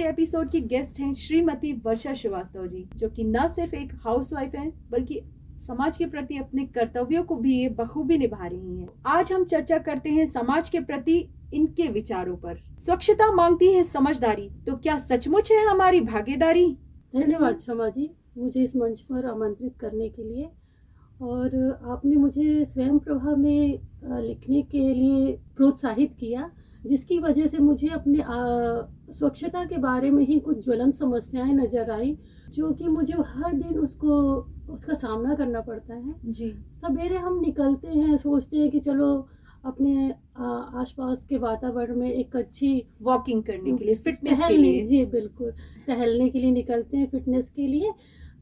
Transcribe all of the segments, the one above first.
Episode की guest हैं श्रीमती वर्षा श्रीवास्तव जी, जो कि न सिर्फ एक हाउसवाइफ हैं बल्कि समाज के प्रति अपने कर्तव्यों को भी ये बखूबी निभा रही हैं। आज हम चर्चा करते हैं समाज के प्रति इनके विचारों पर। स्वच्छता मांगती है समझदारी, तो क्या सचमुच है हमारी भागीदारी? धन्यवाद क्षमा जी, मुझे इस मंच पर आमंत्रित करने के लिए। और आपने मुझे स्वयं प्रभा में लिखने के लिए प्रोत्साहित किया, जिसकी वजह से मुझे अपने स्वच्छता के बारे में ही कुछ ज्वलंत समस्याएं नजर आई, जो कि मुझे हर दिन उसका सामना करना पड़ता है जी। सवेरे हम निकलते हैं, सोचते हैं कि चलो अपने आसपास के वातावरण में एक अच्छी वॉकिंग करने के लिए, फिटनेस के लिए। जी बिल्कुल, टहलने के लिए निकलते हैं फिटनेस के लिए,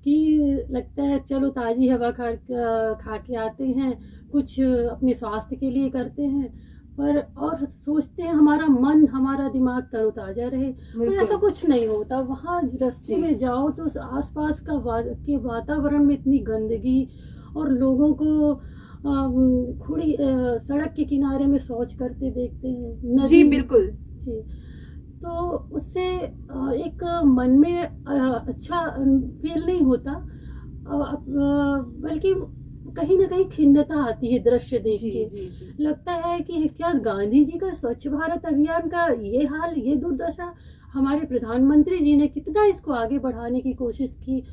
कि लगता है चलो ताज़ी हवा खा के आते हैं, कुछ अपने स्वास्थ्य के लिए करते हैं, पर और सोचते हैं हमारा मन हमारा दिमाग तरोताज़ा रहे, पर ऐसा कुछ नहीं होता। वहाँ रास्ते में जाओ तो आसपास के वातावरण में इतनी गंदगी, और लोगों को खुली सड़क के किनारे में शौच करते देखते हैं, जी बिल्कुल जी। तो उससे एक मन में अच्छा फील नहीं होता, बल्कि कहीं ना कहीं खिन्नता आती है दृश्य देख के। जी। लगता है कि क्या गांधी जी का स्वच्छ भारत अभियान का ये हाल, ये दुर्दशा, हमारे प्रधानमंत्री जी ने कितना इसको आगे बढ़ाने की कोशिश की,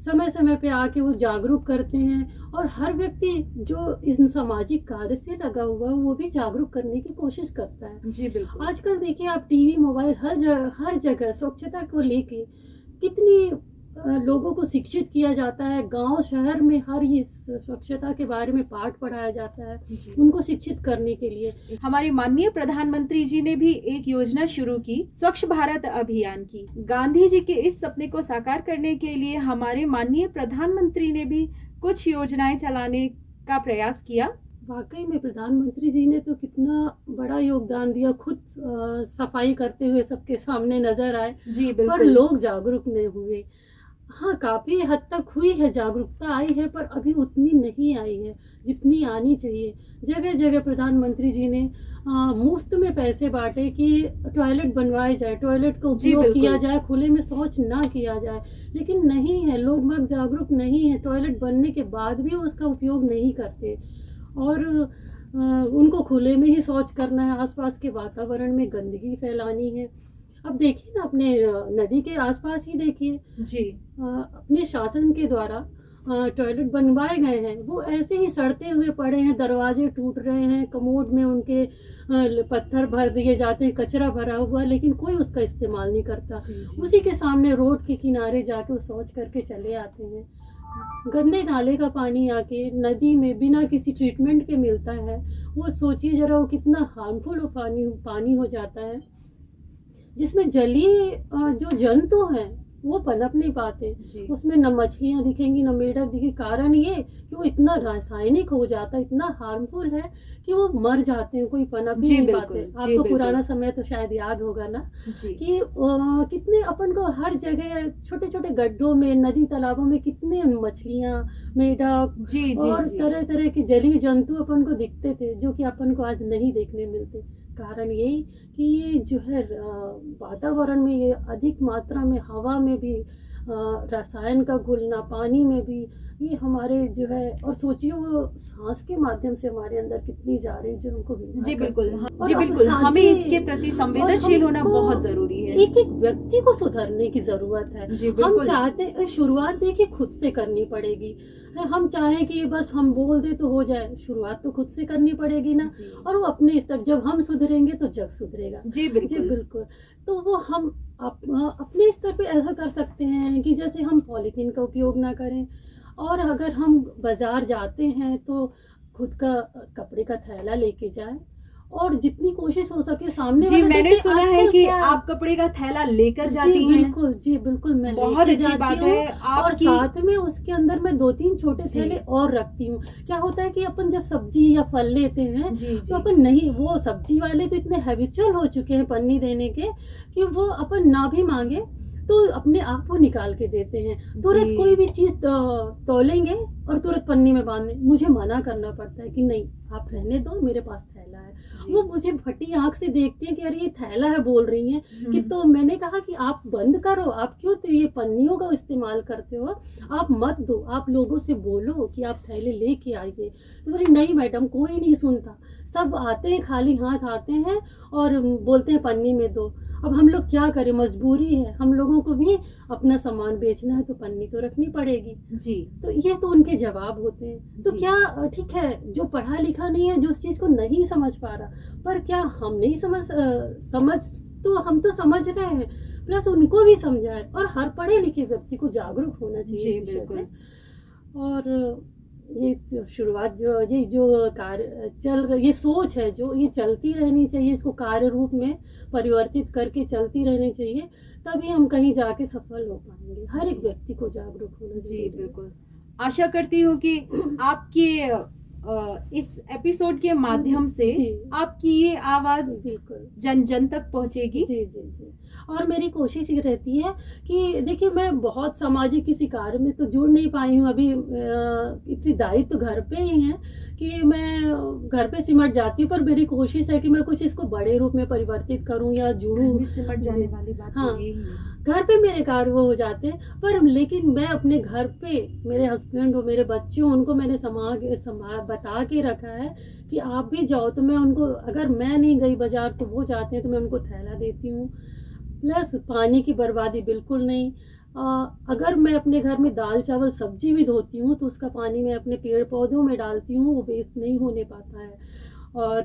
समय समय पे आके वो जागरूक करते हैं, और हर व्यक्ति जो इस सामाजिक कार्य से लगा हुआ है वो भी जागरूक करने की कोशिश करता है। जी बिल्कुल। आजकल देखिए आप, टीवी मोबाइल हर जगह स्वच्छता को लेके कितनी लोगों को शिक्षित किया जाता है। गांव शहर में हर इस स्वच्छता के बारे में पाठ पढ़ाया जाता है उनको शिक्षित करने के लिए। हमारे माननीय प्रधानमंत्री जी ने भी एक योजना शुरू की, स्वच्छ भारत अभियान की। गांधी जी के इस सपने को साकार करने के लिए हमारे माननीय प्रधानमंत्री ने भी कुछ योजनाएं चलाने का प्रयास किया। वाकई में प्रधानमंत्री जी ने तो कितना बड़ा योगदान दिया, खुद सफाई करते हुए सबके सामने नजर आए। जी पर बिल्कुल। लोग जागरूक नहीं हुए। हाँ, काफी हद तक हुई है, जागरूकता आई है, पर अभी उतनी नहीं आई है जितनी आनी चाहिए। जगह जगह प्रधानमंत्री जी ने मुफ्त में पैसे बांटे कि टॉयलेट बनवाए जाए, टॉयलेट का उपयोग किया जाए, खुले में शौच ना किया जाए, लेकिन नहीं है, लोग बाग जागरूक नहीं है। टॉयलेट बनने के बाद भी उसका उपयोग नहीं करते, और उनको खुले में ही शौच करना है, आसपास के वातावरण में गंदगी फैलानी है। अब देखिए ना, अपने नदी के आसपास ही देखिए जी, अपने शासन के द्वारा टॉयलेट बनवाए गए हैं, वो ऐसे ही सड़ते हुए पड़े हैं, दरवाजे टूट रहे हैं, कमोड में उनके पत्थर भर दिए जाते हैं, कचरा भरा हुआ, लेकिन कोई उसका इस्तेमाल नहीं करता। उसी के सामने रोड के किनारे जाके वो शौच करके चले आते हैं। गंदे नाले का पानी आके नदी में बिना किसी ट्रीटमेंट के मिलता है, वो सोचिए जरा वो कितना हार्मफुल पानी हो जाता है, जिसमें जलीय जो जंतु हैं वो पनप नहीं पाते। उसमें न मछलियां दिखेंगी न मेढक दिखेगी। कारण ये कि वो इतना रासायनिक हो जाता है, इतना हार्मफुल है कि वो मर जाते हैं, कोई पनप ही नहीं पाते। आपको पुराना समय तो शायद याद होगा ना, कि कितने अपन को हर जगह छोटे छोटे गड्ढों में, नदी तालाबों में कितने मछलियां, मेढक और तरह तरह के जलीय जंतु अपन को दिखते थे, जो कि अपन को आज नहीं देखने मिलते। कारण यही कि ये जो है वातावरण में ये अधिक मात्रा में, हवा में भी रसायन का घुलना, पानी में भी, ये हमारे जो है, और सोचिए वो सांस के माध्यम से हमारे अंदर कितनी जा रही है, जो हमको जी बिल्कुल। जी बिल्कुल, हमें इसके प्रति संवेदनशील होना बहुत जरूरी है। एक एक व्यक्ति को सुधरने की जरूरत है। हम चाहते, शुरुआत देखिए खुद से करनी पड़ेगी। हम चाहें कि बस हम बोल दे तो हो जाए, शुरुआत तो खुद से करनी पड़ेगी ना, और वो अपने स्तर, जब हम सुधरेंगे तो जग सुधरेगा। जी बिल्कुल। तो वो हम अपने स्तर पे ऐसा कर सकते हैं कि जैसे हम पॉलीथीन का उपयोग ना करें, और अगर हम बाजार जाते हैं तो खुद का कपड़े का थैला लेके जाएं, और जितनी कोशिश हो सके सामने जी, मैंने सुना है कि आप कपड़े का थैला लेकर जाती हैं। जी बिल्कुल, मैं बहुत अच्छी बात है। और साथ में उसके अंदर मैं 2-3 छोटे थैले और रखती हूँ। क्या होता है कि अपन जब सब्जी या फल लेते हैं तो अपन नहीं, वो सब्जी वाले तो इतने हैबिचुअल हो चुके हैं पन्नी देने के, कि वो अपन ना भी मांगे तो अपने आप वो निकाल के देते हैं। तुरंत कोई भी चीज तोलेंगे और तुरंत पन्नी में बांधने, मुझे मना करना पड़ता है कि नहीं, आप रहने दो, मेरे पास थैला है। वो मुझे फटी आंख से देखती है कि अरे ये थैला है बोल रही हैं कि, तो मैंने कहा कि आप बंद करो, आप क्यों तो ये पन्नियों का इस्तेमाल करते हो, आप मत दो, आप लोगों से बोलो कि आप थैले लेके आइए। तो बोली नहीं मैडम, कोई नहीं सुनता, सब आते हैं खाली हाथ आते हैं और बोलते हैं पन्नी में दो। अब हम लोग क्या करें, मजबूरी है, हम लोगों को भी अपना सामान बेचना है तो पन्नी तो रखनी पड़ेगी। जी। तो ये तो उनके जवाब होते हैं। तो जी। क्या ठीक है, जो पढ़ा लिखा नहीं है, जो उस चीज को नहीं समझ पा रहा, पर क्या हम नहीं समझ तो हम तो समझ रहे हैं, प्लस उनको भी समझाए, और हर पढ़े लिखे व्यक्ति को जागरूक होना चाहिए जी, इस विषय बिल्कुल। पे। और ये जो शुरुआत जो कार्य चल रही, ये सोच है जो ये चलती रहनी चाहिए, इसको कार्य रूप में परिवर्तित करके चलती रहनी चाहिए, तभी हम कहीं जाके सफल हो पाएंगे। हर एक व्यक्ति को जागरूक होना जी, जरूरी है। बिल्कुल। आशा करती हूँ कि आपके इस एपिसोड के माध्यम से जी। आपकी ये आवाज बिल्कुल। जन जन तक पहुंचेगी। जी जी जी। और मेरी कोशिश ये रहती है कि देखिए, मैं बहुत सामाजिक किसी कार्य में तो जुड़ नहीं पाई हूँ अभी, इतनी दायित्व तो घर पे ही है कि मैं घर पे सिमट जाती हूँ, पर मेरी कोशिश है कि मैं कुछ इसको बड़े रूप में परिवर्तित करूँ या घर जुड़ूँ। में सिमट जाने जी। वाली बात हाँ, तो यही है। घर पे मेरे कार्य वो हो जाते हैं, पर लेकिन मैं अपने घर पे मेरे हस्बैंड हो, मेरे बच्चे हो, उनको मैंने बता के रखा है कि आप भी जाओ, तो मैं उनको, अगर मैं नहीं गई बाजार तो वो जाते हैं, तो मैं उनको थैला देती हूँ। प्लस पानी की बर्बादी बिल्कुल नहीं। अगर मैं अपने घर में दाल चावल सब्जी भी धोती हूँ तो उसका पानी मैं अपने पेड़ पौधों में डालती हूँ, वो वेस्ट नहीं होने पाता है। और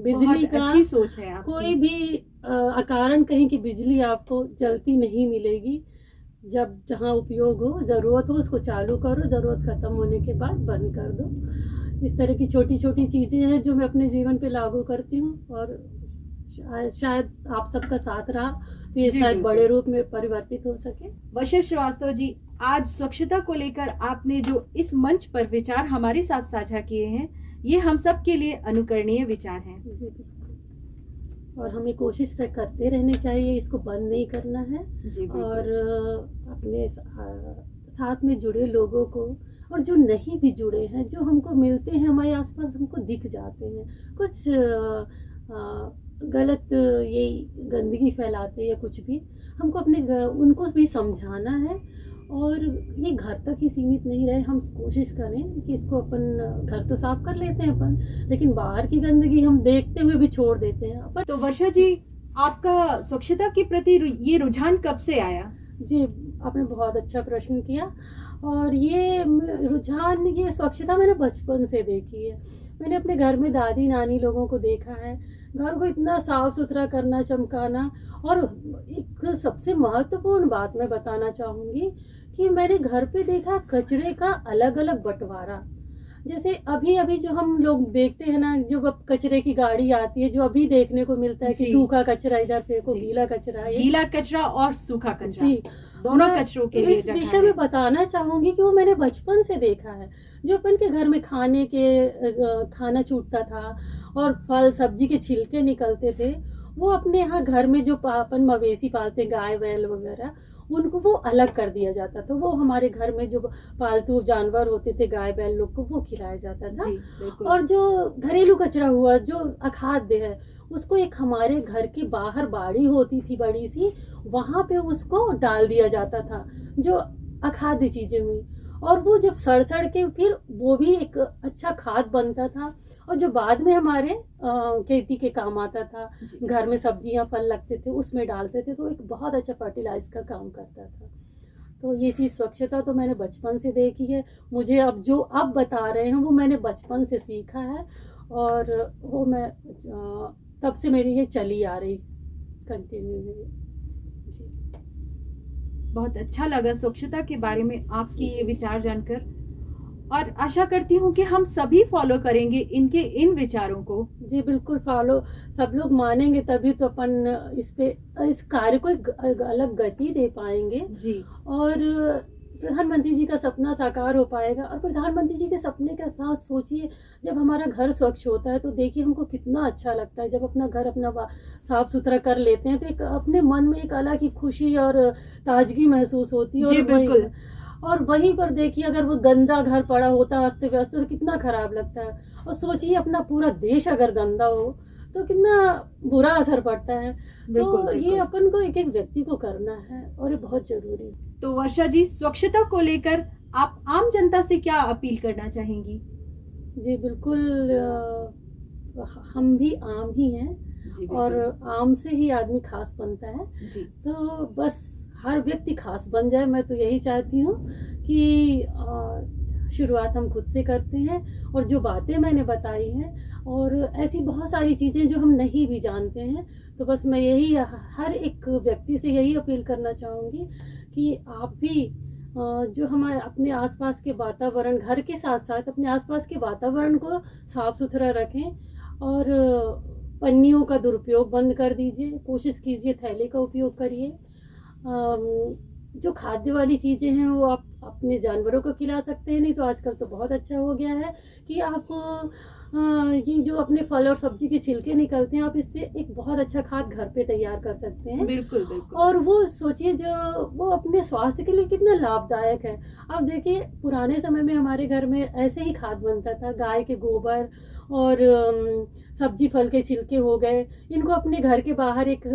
बिजली बहुत का अच्छी सोच है आपकी। कोई भी अकारण कहीं की बिजली आपको जलती नहीं मिलेगी। जब जहाँ उपयोग हो, ज़रूरत हो, उसको चालू करो, ज़रूरत ख़त्म होने के बाद बंद कर दो। इस तरह की छोटी छोटी चीज़ें हैं जो मैं अपने जीवन पे लागू करती हूँ, और शायद आप सबका साथ रहा तो ये जी, शायद बिल्कुल। बड़े रूप में परिवर्तित हो सके। वर्षा श्रीवास्तव जी, आज स्वच्छता को लेकर आपने जो इस मंच पर विचार हमारे साथ साझा किए हैं, ये हम सब के लिए अनुकरणीय विचार हैं। जी बिल्कुल। और हमें कोशिश करते रहनी चाहिए, इसको बंद नहीं करना है। जी, बिल्कुल। और अपने साथ में जुड़े लोगों को, और जो नहीं भी जुड़े हैं, जो हमको मिलते हैं हमारे आसपास, हमको दिख जाते हैं कुछ गलत, यही गंदगी फैलाते हैं या कुछ भी, हमको उनको भी समझाना है। और ये घर तक ही सीमित नहीं रहे, हम कोशिश करें कि इसको अपन घर तो साफ कर लेते हैं अपन, लेकिन बाहर की गंदगी हम देखते हुए भी छोड़ देते हैं अपन। तो वर्षा जी, आपका स्वच्छता के प्रति ये रुझान कब से आया? जी, आपने बहुत अच्छा प्रश्न किया। और ये रुझान, ये स्वच्छता मैंने बचपन से देखी है। मैंने अपने घर में दादी नानी लोगों को देखा है, घर को इतना साफ सुथरा करना, चमकाना। और एक सबसे महत्वपूर्ण बात मैं बताना चाहूँगी कि मैंने घर पे देखा कचरे का अलग अलग बंटवारा। जैसे अभी अभी जो हम लोग देखते हैं ना, जो अब कचरे की गाड़ी आती है, जो अभी देखने को मिलता है कि जी। सूखा कचरा इधर फेंको, जी। गीला कचरा ये। गीला कचरा और सूखा कचरा, जी, दोनों मैं कचरों के लिए इस रखा विषय है। में बताना चाहूंगी कि वो मैंने बचपन से देखा है। जो अपन के घर में खाना छूटता था और फल सब्जी के छिलके निकलते थे, वो अपने यहाँ घर में जो अपन मवेशी पालते, गाय बैल वगैरह, उनको वो अलग कर दिया जाता था। वो हमारे घर में जो पालतू जानवर होते थे, गाय बैल लोग को, वो खिलाया जाता था। जी, बिल्कुल। और जो घरेलू कचरा हुआ, जो अखाद्य है, उसको एक हमारे घर के बाहर बाड़ी होती थी बड़ी सी, वहां पे उसको डाल दिया जाता था, जो अखाद्य चीजें हुई। और वो जब सड़ सड़ के फिर वो भी एक अच्छा खाद बनता था, और जो बाद में हमारे खेती के काम आता था। जी। घर में सब्जियां फल लगते थे, उसमें डालते थे, तो एक बहुत अच्छा फर्टिलाइज का काम करता था। तो ये चीज़ स्वच्छता तो मैंने बचपन से देखी है। मुझे अब जो अब बता रहे हैं वो मैंने बचपन से सीखा है, और वो मैं तब से मेरी ये चली आ रही कंटिन्यू है। जी। बहुत अच्छा लगा स्वच्छता के बारे में आपकी ये विचार जानकर, और आशा करती हूँ कि हम सभी फॉलो करेंगे इनके इन विचारों को। जी बिल्कुल फॉलो, सब लोग मानेंगे तभी तो अपन इस कार्य को एक अलग गति दे पाएंगे। जी। और प्रधानमंत्री जी का सपना साकार हो पाएगा। और प्रधानमंत्री जी के सपने के साथ सोचिए, जब हमारा घर स्वच्छ होता है तो देखिए हमको कितना अच्छा लगता है। जब अपना घर साफ सुथरा कर लेते हैं तो एक अपने मन में एक अलग ही खुशी और ताजगी महसूस होती है। जी, और वही बिल्कुल। और वहीं पर देखिए अगर वो गंदा घर पड़ा होता अस्त व्यस्त तो कितना खराब लगता है। और सोचिए अपना पूरा देश अगर गंदा हो तो कितना बुरा असर पड़ता है। बिल्कुल तो ये बिल्कुल। अपन को एक एक व्यक्ति को करना है और ये बहुत जरूरी है। तो वर्षा जी, स्वच्छता को लेकर आप आम जनता से क्या अपील करना चाहेंगी? जी बिल्कुल, हम भी आम ही हैं जी और बिल्कुल। आम से ही आदमी खास बनता है। जी तो बस हर व्यक्ति खास बन जाए, मैं तो यही चाहती हूँ कि शुरुआत हम खुद से करते हैं। और जो बातें मैंने बताई हैं और ऐसी बहुत सारी चीज़ें जो हम नहीं भी जानते हैं, तो बस मैं यही हर एक व्यक्ति से यही अपील करना चाहूँगी कि आप भी जो हमारे अपने आसपास के वातावरण, घर के साथ साथ अपने आसपास के वातावरण को साफ सुथरा रखें और पन्नियों का दुरुपयोग बंद कर दीजिए, कोशिश कीजिए थैले का उपयोग करिए। जो खाद्य वाली चीज़ें हैं वो आप अपने जानवरों को खिला सकते हैं, नहीं तो आजकल तो बहुत अच्छा हो गया है कि आप ये जो अपने फल और सब्जी के छिलके निकलते हैं, आप इससे एक बहुत अच्छा खाद घर पे तैयार कर सकते हैं। बिल्कुल बिल्कुल। और वो सोचिए जो वो अपने स्वास्थ्य के लिए कितना लाभदायक है। आप देखिए पुराने समय में हमारे घर में ऐसे ही खाद बनता था, गाय के गोबर और सब्जी फल के छिलके हो गए, इनको अपने घर के बाहर एक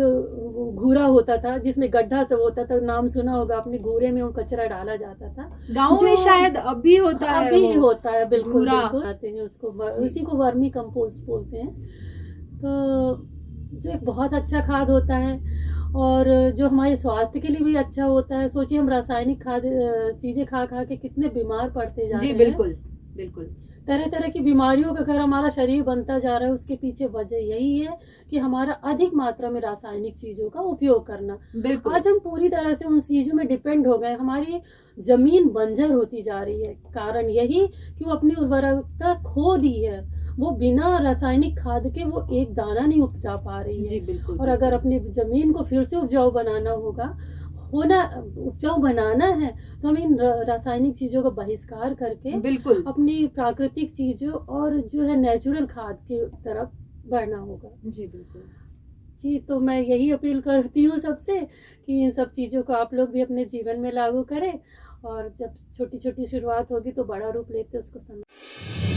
घूरा होता था जिसमें गड्ढा सब होता था, नाम सुना होगा आपने, घूरे में वो कचरा डाला जाता था। गाँव में शायद अब भी होता है अभी वो होता है, बिल्कुल घूरा। बिल्कुल आते हैं उसको, जी। उसी को वर्मी कंपोस्ट बोलते हैं। तो जो एक बहुत अच्छा खाद होता है और जो हमारे स्वास्थ्य के लिए भी अच्छा होता है। सोचिए हम रासायनिक खाद चीज़ें खा खा के कितने बीमार पड़ते जा जी रहे हैं। बिल्कुल बिल्कुल। तरह तरह की बीमारियों का घर हमारा शरीर बनता जा रहा है, उसके पीछे वजह यही है कि हमारा अधिक मात्रा में रासायनिक चीज़ों का उपयोग करना। बिल्कुल आज हम पूरी तरह से उन चीज़ों में डिपेंड हो गए, हमारी ज़मीन बंजर होती जा रही है। कारण यही कि वो अपनी उर्वरकता खो दी है, वो बिना रासायनिक खाद के वो एक दाना नहीं उपजा पा रही जी है। बिल्कुल और अगर अपनी ज़मीन को फिर से उपजाऊ बनाना होगा, उपजाऊ बनाना है, तो हमें इन रासायनिक चीज़ों का बहिष्कार करके बिल्कुल। अपनी प्राकृतिक चीज़ों और जो है नेचुरल खाद की तरफ बढ़ना होगा। जी बिल्कुल। जी, तो मैं यही अपील करती हूँ सबसे कि इन सब चीज़ों को आप लोग भी अपने जीवन में लागू करें और जब छोटी-छोटी शुरुआत होगी तो बड़ा रूप लेते उसको समझ